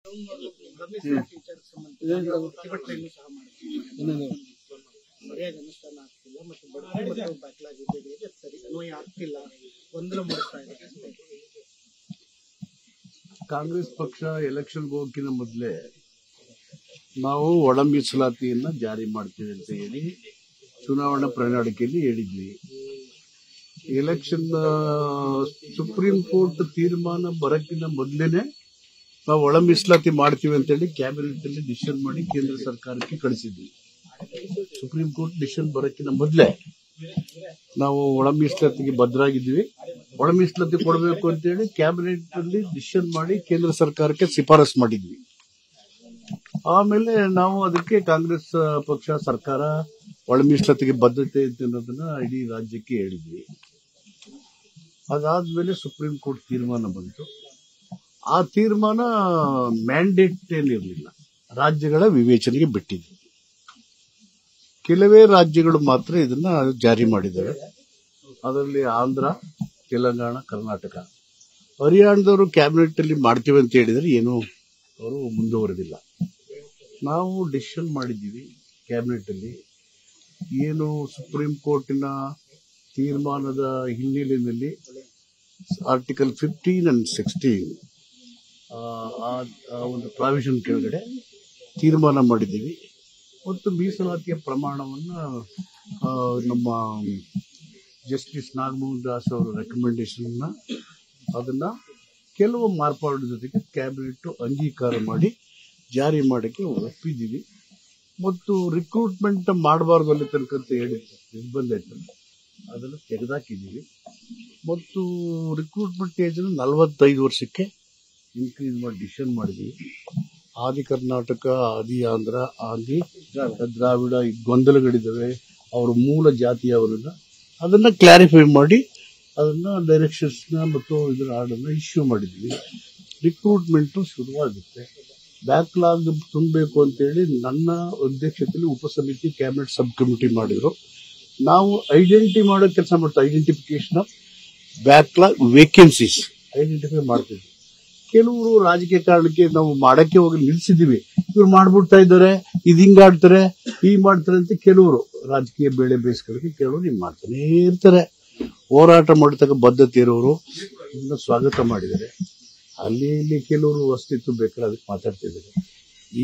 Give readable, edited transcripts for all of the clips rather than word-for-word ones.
ಸರಿಯಾಗಿ ಅನುಷ್ಠಾನ ಆಗ್ತಿಲ್ಲ ಮತ್ತು ಬಡ್ತಿ ಮತ್ತು ಬ್ಯಾಕ್ಲಾಗ್ ಹುದ್ದೆಗಳಿಗೆ ಸರಿ ಅನ್ವಯ ಆಗ್ತಿಲ್ಲ, ಗೊಂದಲ ಮೂಡಿಸ್ತಾ ಇದೆ. ಕಾಂಗ್ರೆಸ್ ಪಕ್ಷ ಎಲೆಕ್ಷನ್ಗೆ ಹೋಗಕ್ಕಿಂತ ಮೊದಲೇ ನಾವು ಒಳ ಮೀಸಲಾತಿಯನ್ನ ಜಾರಿ ಮಾಡ್ತೀವಿ ಅಂತ ಹೇಳಿ ಚುನಾವಣಾ ಪ್ರಣಾಳಿಕೆಯಲ್ಲಿ ಹೇಳಿದ್ವಿ. ಎಲೆಕ್ಷನ್ ಸುಪ್ರೀಂ ಕೋರ್ಟ್ ತೀರ್ಮಾನ ಬರಕ್ಕಿಂತ ಮೊದಲೇನೆ ನಾವು ಒಳ ಮೀಸಲಾತಿ ಮಾಡ್ತೀವಿ ಅಂತ ಹೇಳಿ ಕ್ಯಾಬಿನೆಟ್ ಅಲ್ಲಿ ಡಿಸಿಷನ್ ಮಾಡಿ ಕೇಂದ್ರ ಸರ್ಕಾರಕ್ಕೆ ಕಳಿಸಿದ್ವಿ. ಸುಪ್ರೀಂ ಕೋರ್ಟ್ ಡಿಸಿಷನ್ ಬರಕ್ಕಿಂತ ಮೊದಲೇ ನಾವು ಒಳ ಮೀಸಲಾತಿಗೆ ಬದ್ಧರಾಗಿದ್ವಿ. ಒಳ ಮೀಸಲಾತಿ ಕೊಡಬೇಕು ಅಂತ ಹೇಳಿ ಕ್ಯಾಬಿನೆಟ್ ಅಲ್ಲಿ ಡಿಸಿಷನ್ ಮಾಡಿ ಕೇಂದ್ರ ಸರ್ಕಾರಕ್ಕೆ ಶಿಫಾರಸ್ ಮಾಡಿದ್ವಿ. ಆಮೇಲೆ ನಾವು ಅದಕ್ಕೆ ಕಾಂಗ್ರೆಸ್ ಪಕ್ಷ ಸರ್ಕಾರ ಒಳ ಮೀಸಲಾತಿಗೆ ಬದ್ಧತೆ ಇದೆ ಅನ್ನೋದನ್ನ ಇಡೀ ರಾಜ್ಯಕ್ಕೆ ಹೇಳಿದ್ವಿ. ಅದಾದ್ಮೇಲೆ ಸುಪ್ರೀಂ ಕೋರ್ಟ್ ತೀರ್ಮಾನ ಬಂತು. ಆ ತೀರ್ಮಾನ ಮ್ಯಾಂಡೇಟ್ ಏನಿರಲಿಲ್ಲ, ರಾಜ್ಯಗಳ ವಿವೇಚನೆಗೆ ಬಿಟ್ಟಿದ್ವಿ. ಕೆಲವೇ ರಾಜ್ಯಗಳು ಮಾತ್ರ ಇದನ್ನ ಜಾರಿ ಮಾಡಿದ್ದಾರೆ. ಅದರಲ್ಲಿ ಆಂಧ್ರ, ತೆಲಂಗಾಣ, ಕರ್ನಾಟಕ. ಹರಿಯಾಣದವರು ಕ್ಯಾಬಿನೆಟ್ ಅಲ್ಲಿ ಮಾಡ್ತೀವಿ ಅಂತ ಹೇಳಿದ್ರೆ ಏನು ಅವರು ಮುಂದುವರೆದಿಲ್ಲ. ನಾವು ಡಿಸಿಷನ್ ಮಾಡಿದ್ದೀವಿ ಕ್ಯಾಬಿನೆಟ್ ಅಲ್ಲಿ, ಏನು ಸುಪ್ರೀಂ ಕೋರ್ಟಿನ ತೀರ್ಮಾನದ ಹಿನ್ನೆಲೆಯಲ್ಲಿ ಆರ್ಟಿಕಲ್ 15 and 16 ಒಂದು ಪ್ರಾವಿಷನ್ ಕೆಳಗಡೆ ತೀರ್ಮಾನ ಮಾಡಿದ್ದೀವಿ. ಮತ್ತು ಮೀಸಲಾತಿಯ ಪ್ರಮಾಣವನ್ನು ನಮ್ಮ ಜಸ್ಟಿಸ್ ನಾಗಮೋಹನ್ ದಾಸ್ ಅವರ ರೆಕಮೆಂಡೇಶನ್ ಅದನ್ನ ಕೆಲವು ಮಾರ್ಪಾಡು ಜೊತೆಗೆ ಕ್ಯಾಬಿನೆಟ್ ಅಂಗೀಕಾರ ಮಾಡಿ ಜಾರಿ ಮಾಡಕ್ಕೆ ಒಪ್ಪಿದ್ದೀವಿ. ಮತ್ತು ರಿಕ್ರೂಟ್ಮೆಂಟ್ ಮಾಡಬಾರ್ದು ಅಲ್ಲಿ ತನಕ ಅಂತ ಹೇಳಿ ನಿರ್ಬಂಧ ಇತ್ತು, ಅದನ್ನು ತೆಗೆದಾಕಿದ್ದೀವಿ. ಮತ್ತು ರಿಕ್ರೂಟ್ಮೆಂಟ್ ಏಜ್ 45 ವರ್ಷಕ್ಕೆ ಇನ್ಕ್ರೀಸ್ ಮಾಡಿ ಡಿಸಿಷನ್ ಮಾಡಿದ್ದೀವಿ. ಆದಿ ಕರ್ನಾಟಕ, ಆದಿ ಆಂಧ್ರ, ಆದಿ ದ್ರಾವಿಡ ಈ ಗೊಂದಲಗಳಿದ್ದಾವೆ, ಅವರ ಮೂಲ ಜಾತಿಯವರನ್ನ ಅದನ್ನ ಕ್ಲಾರಿಫೈ ಮಾಡಿ ಅದನ್ನ ಡೈರೆಕ್ಷನ್ಸ್ ಮತ್ತು ಇದರ ಆರ್ಡರ್ನ ಇಶ್ಯೂ ಮಾಡಿದ್ವಿ. ರಿಕ್ರೂಟ್ಮೆಂಟ್ ಶುರುವಾಗುತ್ತೆ. ಬ್ಯಾಕ್ಲಾಗ್ ತುಂಬಬೇಕು ಅಂತೇಳಿ ನನ್ನ ಅಧ್ಯಕ್ಷತೆಯಲ್ಲಿ ಉಪಸಮಿತಿ ಕ್ಯಾಬಿನೆಟ್ ಸಬ್ ಕಮಿಟಿ ಮಾಡಿದ್ರು. ನಾವು ಐಡೆಂಟಿಫೈ ಮಾಡೋ ಕೆಲಸ ಮಾಡ್ತೀವಿ. Identification of backlog vacancies identify ಮಾಡ್ತೀವಿ. ಕೆಲವರು ರಾಜಕೀಯ ಕಾರಣಕ್ಕೆ ನಾವು ಮಾಡಕ್ಕೆ ಹೋಗಿ ನಿಲ್ಸಿದೀವಿ. ಇವ್ರು ಮಾಡ್ಬಿಡ್ತಾ ಇದ್ದಾರೆ, ಇದು ಹಿಂಗಾಡ್ತಾರೆ, ಹೀಗೆ ಮಾಡ್ತಾರೆ ಅಂತ ಕೆಲವರು ರಾಜಕೀಯ ಬೇಳೆ ಬೇಯಿಸ್ಕೊಳ್ಳೋಕೆ ಕೆಲವರು ಹಿಂಗೆ ಮಾಡ್ತಾನೆ ಇರ್ತಾರೆ. ಹೋರಾಟ ಮಾಡತಕ್ಕ ಬದ್ಧತೆ ಇರೋರು ಇದನ್ನ ಸ್ವಾಗತ ಮಾಡಿದ್ದಾರೆ. ಅಲ್ಲಿ ಇಲ್ಲಿ ಕೆಲವರು ಅಸ್ತಿತ್ವ ಬೇಕಾದ್ರೆ ಅದಕ್ಕೆ ಮಾತಾಡ್ತಿದ್ದಾರೆ.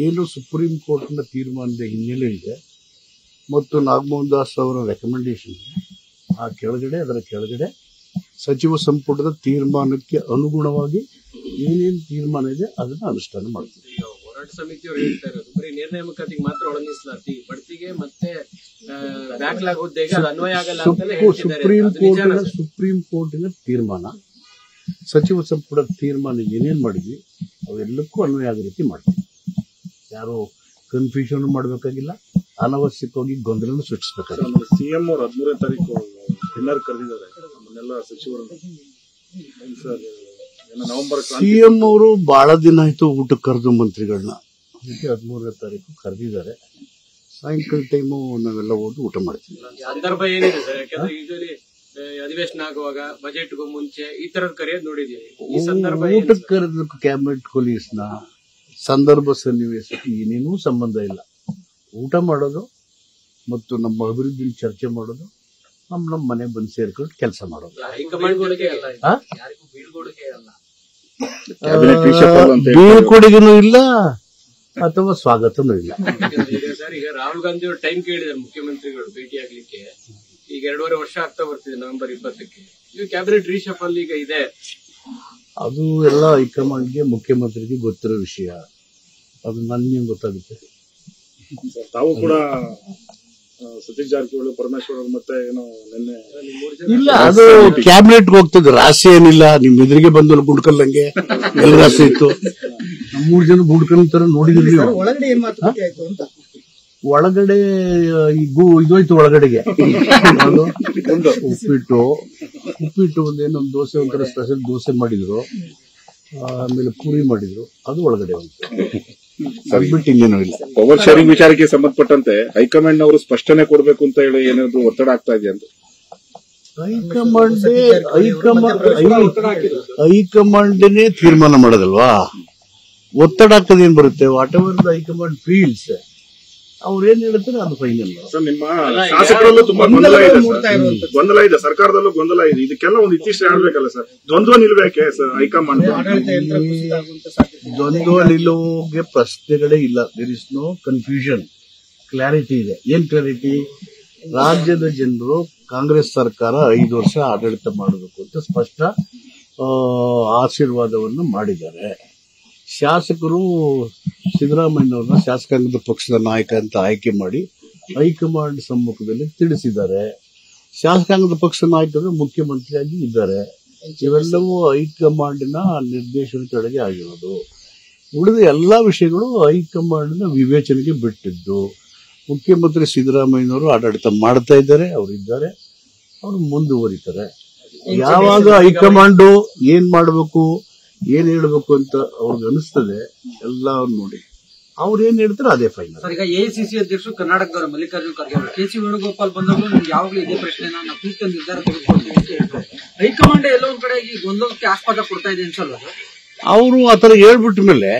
ಏನು ಸುಪ್ರೀಂ ಕೋರ್ಟ್ನ ತೀರ್ಮಾನದ ಹಿನ್ನೆಲೆ ಇದೆ ಮತ್ತು ನಾಗಮೋಹನ್ ದಾಸ್ ಅವರ ರೆಕಮೆಂಡೇಶನ್ ಅದರ ಕೆಳಗಡೆ ಸಚಿವ ಸಂಪುಟದ ತೀರ್ಮಾನಕ್ಕೆ ಅನುಗುಣವಾಗಿ ಏನೇನು ತೀರ್ಮಾನ ಇದೆ ಅದನ್ನ ಅನುಷ್ಠಾನ ಮಾಡ್ತೀವಿ. ಹೋರಾಟ ಸಮಿತಿಯವರು ಹೇಳ್ತಾ ಇರೋದು ಬರೀ ನೇಮಕಾತಿಗೆ ಮಾತ್ರ ಒಳ ಮೀಸಲಾತಿ, ಬಡ್ತಿಗೆ ಮತ್ತೆ ಬ್ಯಾಕ್ಲಾಗ್ ಹುದ್ದೆಗೆ ಅನ್ವಯ ಆಗಲ್ಲ ಅಂತ ಸುಪ್ರೀಂ ಕೋರ್ಟಿನ ತೀರ್ಮಾನ, ಸಚಿವ ಸಂಪುಟದ ತೀರ್ಮಾನ ಏನೇನ್ ಮಾಡಿದ್ವಿ ಅವೆಲ್ಲಕ್ಕೂ ಅನ್ವಯ ಆಗೋ ರೀತಿ ಮಾಡ್ತೀವಿ. ಯಾರು ಕನ್ಫ್ಯೂಷನ್ ಮಾಡಬೇಕಾಗಿಲ್ಲ, ಅನವಶ್ಯಕವಾಗಿ ಗೊಂದಲ ಸೃಷ್ಟಿಸಬೇಕಾಗಿಲ್ಲ. ಸಿಎಂ ಅವರು 13ನೇ ತಾರೀಕು ಡಿನ್ನರ್ ಕರೆದಿದ್ದಾರೆ ನಮ್ಮನ್ನೆಲ್ಲ ಸಚಿವರನ್ನು. ಸಿಎಂ ಅವರು ಬಹಳ ದಿನ ಆಯ್ತು ಊಟಕ್ಕೆ ಕರೆದು ಮಂತ್ರಿಗಳನ್ನ, ಅದಕ್ಕೆ 13ನೇ ತಾರೀಕು ಕರೆದಿದ್ದಾರೆ. ಸಾಯಂಕಾಲ ಟೈಮು ನಾವೆಲ್ಲ ಹೋಗಿ ಊಟ ಮಾಡ್ತೀವಿ. ಸಂದರ್ಭ ಏನಿದೆ ಸರ್? ಯಾಕಂದ್ರೆ ಯೂಶಲಿ ಅಧಿವೇಶನ ಆಗುವಾಗ ಬಜೆಟ್ಗೂ ಮುಂಚೆ ಈ ತರದ ಕರೆಯೋದು ನೋಡಿದೀವಿ. ಈ ಸಂದರ್ಭ ಊಟಕ್ಕೆ ಕರೆದಕ್ಕೆ ಕ್ಯಾಬಿನೆಟ್ ಕೊಲೀಸ್ನ ಸಂದರ್ಭ ಸನ್ನಿವೇಶಕ್ಕೆ ಏನೇನೂ ಸಂಬಂಧ ಇಲ್ಲ. ಊಟ ಮಾಡೋದು ಮತ್ತು ನಮ್ಮ ಅಭಿವೃದ್ಧಿ ಚರ್ಚೆ ಮಾಡೋದು, ನಮ್ಮ ಮನೆ ಬಂದು ಸೇರ್ಕೊಂಡು ಕೆಲಸ ಮಾಡೋದು. ಬೀಳ್ಕೊಡುಗೆನೂ ಇಲ್ಲ ಅಥವಾ ಸ್ವಾಗತನೂ ಇಲ್ಲ. ಸರ್, ಈಗ ರಾಹುಲ್ ಗಾಂಧಿ ಅವರು ಟೈಮ್ ಕೇಳಿದ್ದಾರೆ ಮುಖ್ಯಮಂತ್ರಿಗಳು ಭೇಟಿ ಆಗ್ಲಿಕ್ಕೆ. ಈಗ 2.5 ವರ್ಷ ಆಗ್ತಾ ಬರ್ತಿದೆ ನವೆಂಬರ್ 20ಕ್ಕೆ. ಇದು ಕ್ಯಾಬಿನೆಟ್ ರೀಶಫಲ್ ಈಗ ಇದೆ. ಅದು ಎಲ್ಲ ಹೈಕಮಾಂಡ್ಗೆ ಮುಖ್ಯಮಂತ್ರಿಗೆ ಗೊತ್ತಿರೋ ವಿಷಯ. ಅದು ನನ್ಗೆ ಗೊತ್ತಾಗುತ್ತೆ. ತಾವು ಕೂಡ ಸತೀಶ್ ಜಾರಕಿಹೊಳಿ, ಪರಮೇಶ್ವರ್ ಮತ್ತೆ ಏನೋ ನಿನ್ನೆ ಇಲ್ಲ, ಅದು ಕ್ಯಾಬಿನೆಟ್ ಹೋಗ್ತದೆ. ರಾಶಿ ಏನಿಲ್ಲ, ನಿಮ್ ಎದುರಿಗೆ ಬಂದು ಗುಡ್ಕಲ್ಲಂಗೆ ಎಲ್ಲ ರಾಶಿ ಇತ್ತು. 3 ಜನ ಗುಡ್ಕಲ್ ನೋಡಿದ್ರಿ. ಒಳಗಡೆ ಏನ್ ಮಾತುಕತೆ ಆಯ್ತು ಅಂತ? ಒಳಗಡೆ ಇದೋಯ್ತು. ಒಳಗಡೆಗೆ ಉಪ್ಪಿಟ್ಟು ಒಂದೇನೊಂದು ದೋಸೆ, ಒಂಥರ ಸ್ಪೆಷಲ್ ದೋಸೆ ಮಾಡಿದ್ರು. ಆಮೇಲೆ ಪೂರಿ ಮಾಡಿದ್ರು. ಅದು ಒಳಗಡೆ ಬಿಟ್ಟು ಇನ್ನೇನೂ ಇಲ್ಲ. ಪವರ್ ಶೇರಿಂಗ್ ವಿಚಾರಕ್ಕೆ ಸಂಬಂಧಪಟ್ಟಂತೆ ಹೈಕಮಾಂಡ್ ಅವರು ಸ್ಪಷ್ಟನೆ ಕೊಡಬೇಕು ಅಂತ ಹೇಳಿ ಏನಾದ್ರು ಒತ್ತಡ ಆಗ್ತಾ ಇದೆ ಅಂತ ಹೈಕಮಾಂಡೇ ತೀರ್ಮಾನ ಮಾಡೋದಲ್ವಾ. ಒತ್ತಡ ಹಾಕೋದೇನ್ ಬರುತ್ತೆ, what ever the high command feels ಅವ್ರು ಏನ್ ಹೇಳ್ತಾರೆ ಅದು ಫೈನಲ್. ಸರ್, ನಿಮ್ಮ ಶಾಸಕರಲ್ಲೂ ತುಂಬಾ ಗೊಂದಲ ಇದೆ, ಸರ್ಕಾರದಲ್ಲೂ ಗೊಂದಲ ಇದೆ. ಇದಕ್ಕೆಲ್ಲ ಒಂದು ಇತ್ತೀಚೆಗೆ ಆಡ್ಬೇಕಲ್ಲ ಸರ್, ದ್ವಂದ್ವ ನಿಲ್ಬೇಕೆ ಸರ್ ಹೈಕಮಾಂಡ್? ದ್ವಂದ್ವ ನಿಲುವಿಗೆ ಪ್ರಶ್ನೆಗಳೇ ಇಲ್ಲ. There is no confusion, clarity ಇದೆ. ಏನ್ ಕ್ಲಾರಿಟಿ? ರಾಜ್ಯದ ಜನರು ಕಾಂಗ್ರೆಸ್ ಸರ್ಕಾರ 5 ವರ್ಷ ಆಡಳಿತ ಮಾಡಬೇಕು ಅಂತ ಸ್ಪಷ್ಟ ಆಶೀರ್ವಾದವನ್ನು ಮಾಡಿದ್ದಾರೆ. ಶಾಸಕರು ಸಿದ್ದರಾಮಯ್ಯನವ್ರನ್ನ ಶಾಸಕಾಂಗದ ಪಕ್ಷದ ನಾಯಕ ಅಂತ ಆಯ್ಕೆ ಮಾಡಿ ಹೈಕಮಾಂಡ್ ಸಮ್ಮುಖದಲ್ಲಿ ತಿಳಿಸಿದ್ದಾರೆ. ಶಾಸಕಾಂಗದ ಪಕ್ಷದ ನಾಯಕರು ಮುಖ್ಯಮಂತ್ರಿಯಾಗಿ ಇದ್ದಾರೆ. ಇವೆಲ್ಲವೂ ಹೈಕಮಾಂಡಿನ ನಿರ್ದೇಶನ ಕೆಳಗೆ ಆಗಿರೋದು. ಉಳಿದ ಎಲ್ಲಾ ವಿಷಯಗಳು ಹೈಕಮಾಂಡ್ನ ವಿವೇಚನೆಗೆ ಬಿಟ್ಟಿದ್ದು. ಮುಖ್ಯಮಂತ್ರಿ ಸಿದ್ದರಾಮಯ್ಯನವರು ಆಡಳಿತ ಮಾಡ್ತಾ ಇದ್ದಾರೆ, ಅವರಿದ್ದಾರೆ, ಅವರು ಮುಂದುವರಿತಾರೆ. ಯಾವಾಗ ಹೈಕಮಾಂಡ್ ಏನ್ ಮಾಡಬೇಕು, ಏನ್ ಹೇಳ್ಬೇಕು ಅಂತ ಅವ್ರಿಗೆ ಅನಿಸ್ತದೆ ಎಲ್ಲ ನೋಡಿ ಅವ್ರು ಏನ್ ಹೇಳ್ತಾರೆ ಅದೇ ಫೈನಲ್. ಸರ್, ಈಗ ಎಐಸಿಸಿ ಅಧ್ಯಕ್ಷರು ಕರ್ನಾಟಕದವರು ಮಲ್ಲಿಕಾರ್ಜುನ್ ಖರ್ಗೆ ಅವರು ಕೆ.ಸಿ. ವೇಣುಗೋಪಾಲ್ ಬಂದವರು ನಮ್ಗೆ ಯಾವಾಗಲೂ ಇದೇ ಪ್ರಶ್ನೆನ ನಾವು ಸೂಕ್ತ ನಿರ್ಧಾರ ತೆಗೆದುಕೊಳ್ತೀವಿ ಅಂತ ಹೇಳ್ತಾರೆ. ಹೈಕಮಾಂಡ್ ಎಲ್ಲೋ ಒಂದ್ ಕಡೆ ಈ ಗೊಂದಲಕ್ಕೆ ಆಸ್ಪದ ಕೊಡ್ತಾ ಇದೆ ಅನ್ಸಲ್ವ? ಅವರು ಆತರ ಹೇಳ್ಬಿಟ್ಟ ಮೇಲೆ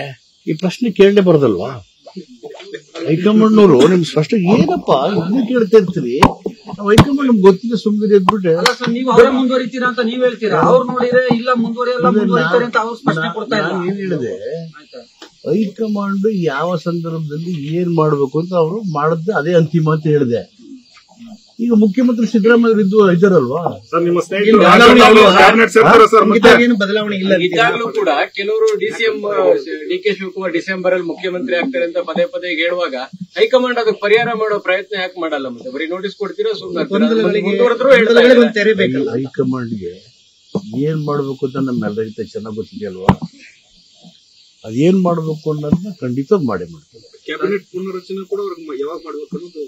ಈ ಪ್ರಶ್ನೆ ಕೇಳಲೇ ಬರೋದಲ್ವಾ? ಹೈಕಮಾಂಡ್ನವರು ನಿಮ್ ಸ್ಪಷ್ಟ ಏನಪ್ಪಾ ಇದನ್ನ ಕೇಳ್ತಾ ಇರ್ತೀರಿ, ಹೈಕಮಾಂಡ್ ನಮ್ಗೆ ಗೊತ್ತಿದೆ ಸುಮ್ಮನೆ ಎದ್ಬಿಟ್ಟೆ. ನೀವು ಅವರೇ ಮುಂದುವರಿತೀರಾ ಅಂತ ನೀವ್ ಹೇಳ್ತೀರಾ, ಅವ್ರು ನೋಡಿದ್ರೆ ಇಲ್ಲ ಮುಂದುವರಿಯಲ್ಲ ಮುಂದುವರಿತಾರೆ ಅಂತ ಅವ್ರು ಸ್ಪಷ್ಟನೆ ಕೊಡ್ತಾ ಇಲ್ಲ. ಏನ್ ಹೇಳಿದೆ, ಹೈಕಮಾಂಡ್ ಯಾವ ಸಂದರ್ಭದಲ್ಲಿ ಏನ್ ಮಾಡ್ಬೇಕು ಅಂತ ಅವರು ಮಾಡದ್ದೆ ಅದೇ ಅಂತಿಮ ಅಂತ ಹೇಳಿದೆ. ಈಗ ಮುಖ್ಯಮಂತ್ರಿ ಸಿದ್ದರಾಮಯ್ಯ ಇದ್ದಾರಲ್ವಾ ಸರ್, ನಿಮ್ಮ ಸ್ನೇಹಿತರು ಬದಲಾವಣೆ ಇಲ್ಲ ಇದ್ದಾಗಲೂ ಕೂಡ ಕೆಲವರು ಡಿ.ಕೆ. ಶಿವಕುಮಾರ್ ಡಿಸೆಂಬರ್ ಅಲ್ಲಿ ಮುಖ್ಯಮಂತ್ರಿ ಆಗ್ತಾರೆ ಅಂತ ಪದೇ ಪದೇ ಹೇಳುವಾಗ ಹೈಕಮಾಂಡ್ ಅದಕ್ಕೆ ಪರಿಹಾರ ಮಾಡೋ ಪ್ರಯತ್ನ ಯಾಕೆ ಮಾಡಲ್ಲ? ಮತ್ತೆ ಬರೀ ನೋಟಿಸ್ ಕೊಡ್ತೀರಾ ಸುಮ್ಮನೆ ತೆರಿಬೇಕಲ್ಲ. ಹೈಕಮಾಂಡ್ಗೆ ಏನ್ ಮಾಡ್ಬೇಕು ಅಂತ ನಮ್ಮೆಲ್ಲರಿಗಿಂತ ಚೆನ್ನಾಗಿ ಗೊತ್ತಿದೆಯಲ್ವಾ? ಅದೇನ್ ಮಾಡ್ಬೇಕು ಅನ್ನೋದನ್ನ ಖಂಡಿತ ಮಾಡೇ ಮಾಡ್ತಾರೆ. ಕ್ಯಾಬಿನೆಟ್ ಪುನರ್ರಚನೆ ಕೂಡ ಯಾವಾಗ ಮಾಡ್ಬೇಕು ಅನ್ನೋದು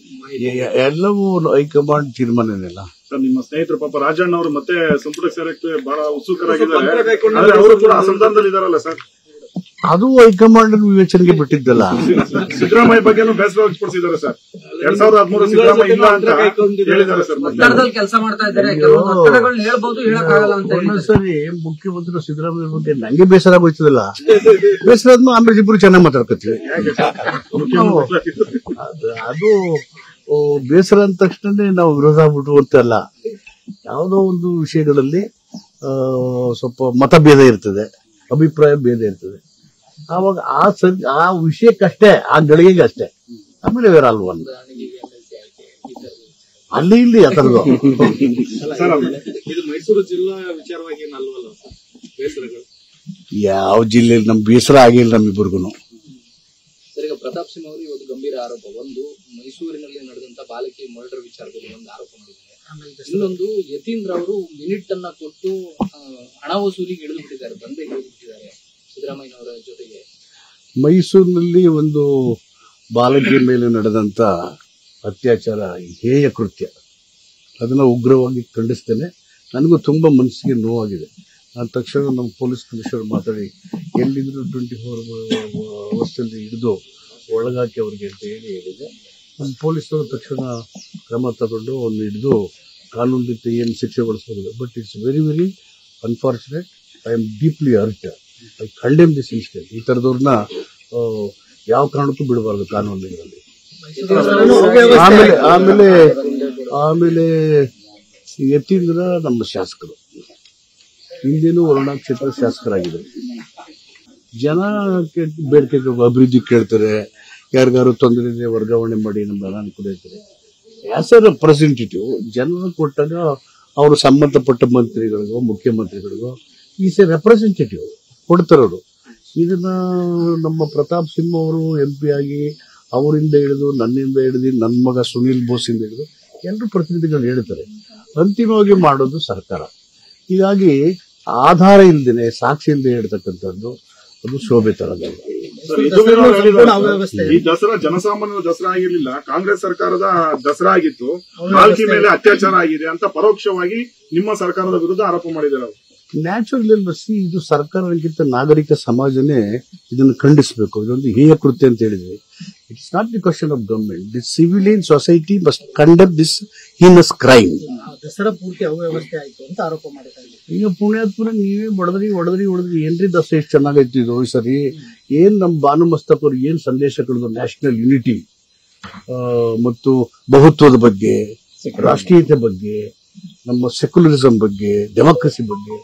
ಎಲ್ಲವೂ ಹೈಕಮಾಂಡ್ ತೀರ್ಮಾನನೆಲ್ಲ. ಸರ್, ನಿಮ್ಮ ಸ್ನೇಹಿತರು ಪಾಪ ರಾಜಣ್ಣ ಅವರು ಮತ್ತೆ ಸಂಪುಟ ಸೇರಕ್ಕೆ ಬಹಳ ಉತ್ಸುಕರಾಗಿದ್ದಾರೆ, ಅವರು ಕೂಡ ಅಸಮಾಧಾನದಲ್ಲಿ ಇದಾರಲ್ಲ ಸರ್? ಅದು ಹೈಕಮಾಂಡ್ ವಿವೇಚನೆಗೆ ಬಿಟ್ಟಿದ್ದಲ್ಲ. ಸಿದ್ದರಾಮಯ್ಯ ಬಗ್ಗೆ ಬೇಸರ ವ್ಯಕ್ತಪಡಿಸಿದ್ದಾರೆ ಸರ್. 2013 ಸಿದ್ದರಾಮಯ್ಯ ಇಲ್ಲ ಅಂತ ಹೇಳಿದ್ದಾರೆ ಸರ್. ಒತ್ತಡದಲ್ಲಿ ಕೆಲಸ ಮಾಡ್ತಾ ಇದ್ದಾರೆ, ಒತ್ತಡಗಳನ್ನ ಹೇಳ್ಬಹುದು, ಹೇಳಕ್ಕಾಗಲ್ಲ ಅಂತ. ಒಂದೊಂದ್ಸರಿ ಮುಖ್ಯಮಂತ್ರಿ ಸಿದ್ದರಾಮಯ್ಯ ಬಗ್ಗೆ ನಂಗೆ ಬೇಸರ ಆಗೋಯ್ತದಲ್ಲ, ಬೇಸರ ಆದ್ಮೇಲೆ ಆಮೇಲೆ ಇಬ್ರು ಚೆನ್ನಾಗಿ ಮಾತಾಡ್ಕೊತೀವಿ. ಅದು ಬೇಸರ ಅಂದ ತಕ್ಷಣ ನಾವು ವಿರೋಧ ಆಗ್ಬಿಟ್ಟು ಅಂತಲ್ಲ, ಯಾವುದೋ ಒಂದು ವಿಷಯಗಳಲ್ಲಿ ಸ್ವಲ್ಪ ಮತಭೇದ ಇರ್ತದೆ, ಅಭಿಪ್ರಾಯ ಭೇದ ಇರ್ತದೆ. ಆವಾಗ ಆ ವಿಷಯಕ್ಕಷ್ಟೇ, ಆ ಗಳಿಗೆಗೆ ಅಷ್ಟೇ, ಆಮೇಲೆ ಬೇರೆ ಅಲ್ವ ಅಲ್ಲಿ ಇಲ್ಲಿ ಆ ಥರದ್ದು. ಇದು ಮೈಸೂರು ಜಿಲ್ಲಾ ವಿಚಾರವಾಗಿ ಅಲ್ವಲ್ಲ ಬೇಸರಗಳು? ಯಾವ ಜಿಲ್ಲೆಯಲ್ಲಿ ನಮ್ ಬೇಸರ ಆಗಿಲ್ಲ ನಮ್ಮಿಬ್ಬರಿಗೂ. ಸರ್, ಈಗ ಪ್ರತಾಪ್ ಸಿಂಹ ಅವರು ಇವತ್ತು ಗಂಭೀರ ಆರೋಪ, ಒಂದು ಮೈಸೂರಿನಲ್ಲಿ ನಡೆದಂತ ಬಾಲಕಿ ಮರ್ಡರ್ ವಿಚಾರದಲ್ಲಿ ಒಂದು ಆರೋಪ ಮಾಡಿದ್ದಾರೆ, ಇನ್ನೊಂದು ಯತೀಂದ್ರ ಅವರು ಮಿನಿಟ್ ಅನ್ನ ಕೊಟ್ಟು ಹಣ ವಸೂಲಿಗೆ ಇಳಿದು ಬಿಟ್ಟಿದ್ದಾರೆ, ದಂಧೆಗೆ ಇಳಿದು ಬಿಟ್ಟಿದ್ದಾರೆ ಸಿದ್ದರಾಮಯ್ಯನವರ ಜೊತೆಗೆ. ಮೈಸೂರಿನಲ್ಲಿ ಒಂದು ಬಾಲಕಿಯ ಮೇಲೆ ನಡೆದಂತ ಅತ್ಯಾಚಾರ ಹೇಯ ಕೃತ್ಯ, ಅದನ್ನ ಉಗ್ರವಾಗಿ ಖಂಡಿಸ್ತೇನೆ. ನನಗೂ ತುಂಬಾ ಮನಸ್ಸಿಗೆ ನೋವಾಗಿದೆ. ನಾನು ತಕ್ಷಣ ನಮ್ಮ ಪೊಲೀಸ್ ಕಮಿಷನರ್ ಮಾತಾಡಿ ಎಲ್ಲಿದ್ರು 24 ಅವಸ್ಥೆಯಲ್ಲಿ ಹಿಡಿದು ಒಳಗಾಕಿ ಅವ್ರಿಗೆ ಅಂತ ಹೇಳಿದೆ. ನಮ್ಮ ಪೊಲೀಸರು ತಕ್ಷಣ ಕ್ರಮ ತಗೊಂಡು ಅವ್ರನ್ನ ಹಿಡಿದು ಕಾನೂನು ರೀತಿ ಏನು ಶಿಕ್ಷೆ ಗೊಳಿಸಬಹುದು. But it's very very unfortunate. I am deeply hurt. I condemn this incident. ಈ ಥರದವ್ರನ್ನ ಯಾವ ಕಾರಣಕ್ಕೂ ಬಿಡಬಾರ್ದು ಕಾನೂನಿನಲ್ಲಿ. ಆಮೇಲೆ ಯತೀಂದ್ರ ನಮ್ಮ ಶಾಸಕರು, ಹಿಂದೇನು ವರುಣಾ ಕ್ಷೇತ್ರ ಶಾಸಕರಾಗಿದ್ದಾರೆ. ಜನ ಬೇಡಿಕೆ ಅಭಿವೃದ್ಧಿ ಕೇಳ್ತಾರೆ, ಯಾರಿಗಾರು ತೊಂದರೆ ಇದೆ ವರ್ಗಾವಣೆ ಮಾಡಿ ನಮ್ಮ ಅನುಕೂಲ ಇರ್ತಾರೆ. ಆಸ್ ಎ ರೆಪ್ರೆಸೆಂಟೇಟಿವ್ ಜನರು ಕೊಟ್ಟಾಗ ಅವರು ಸಂಬಂಧಪಟ್ಟ ಮಂತ್ರಿಗಳಿಗೋ ಮುಖ್ಯಮಂತ್ರಿಗಳಿಗೋ ಈಸ್ ಎ ರೆಪ್ರೆಸೆಂಟೇಟಿವ್ ಕೊಡ್ತಾರವರು. ಇದನ್ನ ನಮ್ಮ ಪ್ರತಾಪ್ ಸಿಂಹ ಅವರು MP ಆಗಿ ಅವರಿಂದ ಹಿಡಿದು ನನ್ನಿಂದ ಹಿಡಿದು ನನ್ನ ಮಗ ಸುನೀಲ್ ಬೋಸಿಂದ ಹಿಡಿದು ಎಲ್ಲರೂ ಪ್ರತಿನಿಧಿಗಳು ಹೇಳ್ತಾರೆ. ಅಂತಿಮವಾಗಿ ಮಾಡೋದು ಸರ್ಕಾರ. ಹೀಗಾಗಿ ಆಧಾರ ಇಲ್ದೇನೆ ಸಾಕ್ಷಿ ಇಲ್ಲದೆ ಹೇಳ್ತಕ್ಕಂಥದ್ದು ಅದು ಶೋಭೆ ತರದಲ್ಲ. ಈ ದಸರಾ ಜನಸಾಮಾನ್ಯರ ದಸರಾ ಆಗಿರ್ಲಿಲ್ಲ, ಕಾಂಗ್ರೆಸ್ ಸರ್ಕಾರದ ದಸರಾ ಆಗಿತ್ತು. ಬಾಲಕಿ ಮೇಲೆ ಅತ್ಯಾಚಾರ ಆಗಿದೆ ಅಂತ ಪರೋಕ್ಷವಾಗಿ ನಿಮ್ಮ ಸರ್ಕಾರದ ವಿರುದ್ಧ ಆರೋಪ ಮಾಡಿದ್ದಾರೆ. ನ್ಯಾಚುರಲ್ ಇದು ಸರ್ಕಾರಕ್ಕಿಂತ ನಾಗರಿಕ ಸಮಾಜನೇ ಇದನ್ನು ಖಂಡಿಸಬೇಕು. ಇದೊಂದು ಹೇಯ ಕೃತ್ಯ ಅಂತ ಹೇಳಿದ್ವಿ. It's not the question of government. The civilian society must conduct this heinous crime. Dasara ಪೂರ್ತಿ ಅವ್ಯವಸ್ಥೆ ಆಯ್ತು ಅಂತ ಆರೋಪ ಮಾಡಿದ್ದಾರೆ. ಈಗ ಪುಣ್ಯಾತ್ಮರ ನೀವೇ ಹೊಡೆದ್ರಿ ಏನ್ರಿ ದಸರಾ ಎಷ್ಟು ಚೆನ್ನಾಗೈತಿ ಇದು ಈ ಸರಿ. ಏನ್ ನಮ್ಮ ಭಾನುಮಸ್ತಕ್ ಅವ್ರು ಏನ್ ಸಂದೇಶ ಕೊಡೋದು, ನ್ಯಾಷನಲ್ ಯುನಿಟಿ ಮತ್ತು ಬಹುತ್ವದ ಬಗ್ಗೆ, ರಾಷ್ಟ್ರೀಯತೆ ಬಗ್ಗೆ, ನಮ್ಮ ಸೆಕ್ಯುಲರಿಸಂ ಬಗ್ಗೆ, ಡೆಮೋಕ್ರಸಿ ಬಗ್ಗೆ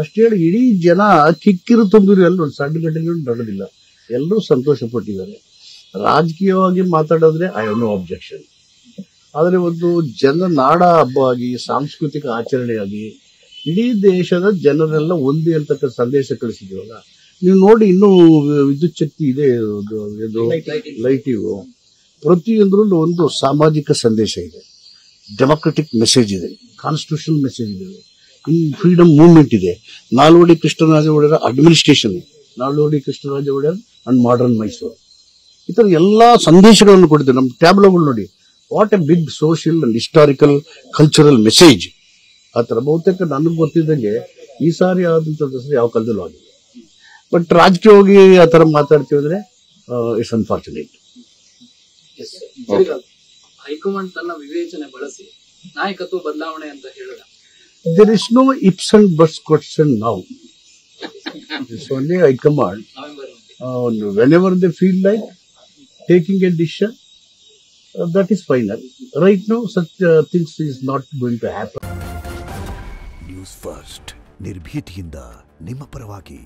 ಅಷ್ಟೇ ಹೇಳಿ ಇಡೀ ಜನ ಕಿಕ್ಕಿರು ತುಂಬಿರು. ಎಲ್ಲ ಒಂದು ಸಣ್ಣ ಗಂಟೆಗಳು ನಡೆದಿಲ್ಲ, ಎಲ್ಲರೂ ಸಂತೋಷ ಪಟ್ಟಿದ್ದಾರೆ. ರಾಜಕೀಯವಾಗಿ ಮಾತಾಡೋದ್ರೆ ಐ ಹ್ಯಾವ್ ನೋ ಅಬ್ಜೆಕ್ಷನ್. ಆದರೆ ಒಂದು ನಾಡ ಹಬ್ಬ ಆಗಿ, ಸಾಂಸ್ಕೃತಿಕ ಆಚರಣೆಯಾಗಿ ಇಡೀ ದೇಶದ ಜನರೆಲ್ಲ ಒಂದೇ ಅಂತಕ್ಕ ಸಂದೇಶ ಕಳಿಸಿದೀವಲ್ಲ. ನೀವು ನೋಡಿ, ಇನ್ನೂ ವಿದ್ಯುತ್ ಶಕ್ತಿ ಇದೆ, ಲೈಟಿವು, ಪ್ರತಿಯೊಂದರಲ್ಲೂ ಒಂದು ಸಾಮಾಜಿಕ ಸಂದೇಶ ಇದೆ, ಡೆಮೊಕ್ರೆಟಿಕ್ ಮೆಸೇಜ್ ಇದೆ, ಕಾನ್ಸ್ಟಿಟ್ಯೂಷನಲ್ ಮೆಸೇಜ್ ಇದೆ, ಫ್ರೀಡಮ್ ಮೂವ್ಮೆಂಟ್ ಇದೆ, ನಾಲ್ವಡಿ ಕೃಷ್ಣರಾಜ ಒಡೆಯರ administration, Nalvadi Krishnaraja Wodeyar and modern Mysuru, ಈ ತರ ಎಲ್ಲಾ ಸಂದೇಶಗಳನ್ನು ಕೊಡ್ತೀವಿ. ನಮ್ಮ ಟ್ಯಾಬ್ಲೋಗಳು ನೋಡಿ, what a big social and historical cultural message. ಆ ತರ ಬಹುತೇಕ ನನಗೆ ಗೊತ್ತಿದ್ದಂಗೆ ಈ ಸಾರಿ ಆದಂತ ದಸರಾ ಯಾವ ಕಾಲದಲ್ಲೂ ಆಗಿದೆ. ಬಟ್ ರಾಜಕೀಯವಾಗಿ ಆ ತರ ಮಾತಾಡ್ತೀವಿ ಅಂದ್ರೆ ಇಟ್ಸ್ ಅನ್ಫಾರ್ಚುನೇಟ್. ಹೈಕಮಾಂಡ್ ತನ್ನ ವಿವೇಚನೆ ಬಳಸಿ ನಾಯಕತ್ವ ಬದಲಾವಣೆ ಅಂತ ಹೇಳಿದ. There is no ifs and buts question now. It's only High Command. Whenever they feel like taking a decision, that is final. Right now, such things is not going to happen. News first ನಿರ್ಭೀತಿಯಿಂದ ನಿಮ್ಮ ಪರವಾಗಿ.